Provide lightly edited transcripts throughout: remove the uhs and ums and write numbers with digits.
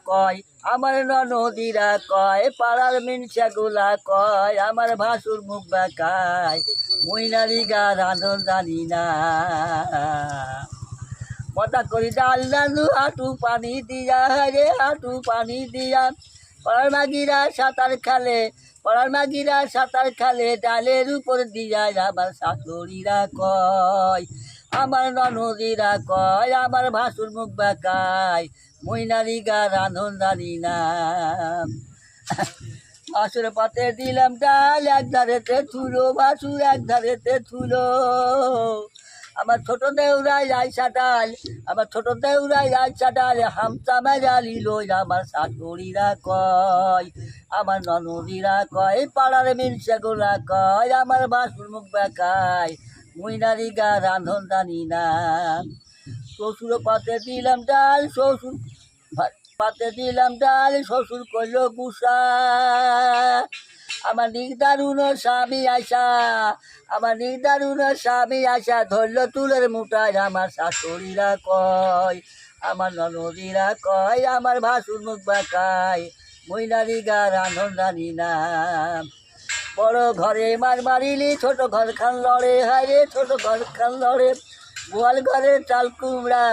কয় আমার নদীরা কয় পাড়ার মিনসাগুলা কয় আমার ভাসুর মুখ বাঁকায় মইনারি গা রাঁধন জানি না কথা করি ডাল রাঁধু হাঁটু পানি দিয়া রে হাঁটু পানি দিয়া পাড়ার মাগিরা সাঁতার খেলে পাড়ার মাগিরা সাঁতার খেলে ডালের উপর দিয়া আমার শাশুড়িরা কয় আমার নদীরা কয় আমার ভাসুর মুখ বাঁকায় মইনারি গা রাঁধন জানি না ভাসুর পাতে দিলাম ডাল এক ধারেতে থুলো ভাসুর এক ধারেতে থুলো আমার ছোট দেউরাই আইসা ডাল আমার ছোট দেউরাই আইসা ডাল হামচা মেজালি লই আমার শাশুড়িরা কয় আমার ননদিরা কয় পাড়ার মিনসাগুলা কয় আমার ভাসুর মুখ বাঁকায় মইনারি গা রাঁধন জানি না শ্বশুর পাতে দিলাম ডাল শ্বশুর পাতে দিলাম ডাল শ্বশুর করল গুসা আমার নির্দারুণ স্বামী আশা আমার নির্দারুণ স্বামী আশা ধরল তুলের মুঠায় আমার শাশুড়িরা কয় আমার ননদিরা কয় আমার ভাসুর মুখ বাঁকায় মইনারি গা রাঁধন জানি না বড় ঘরে মার মারিলি ছোট ঘর খান লড়ে হায় ছোট ঘর খান লড়ে গোয়াল ঘরের চাল কুমড়া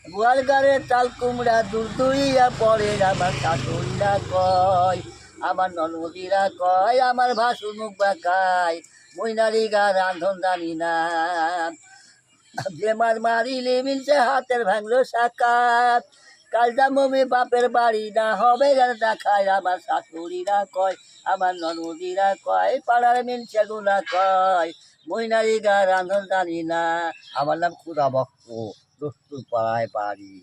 গোয়াল ঘরের চাল কুমড়া দূর দূরিয়া পড়ে আমার শাশুড়িরা কয় আমার ননদিরা কয় আমার ভাসুর মুখ বাঁকায় মইনারি গা রাঁধন জানি না যে মার মারিলে মিলছে হাতের ভাঙলো সাকাত কালটা মমি বাপের বাড়ি না হবে দেখায় আমার শাশুড়িরা কয় আমার ননদিরা কয় পাড়ার মিনসাগুলা কয় মইনারি গা রাঁধন জানি না আমার নাম খুদা বক্ত দস্তুর পাড়ায় বাড়ি।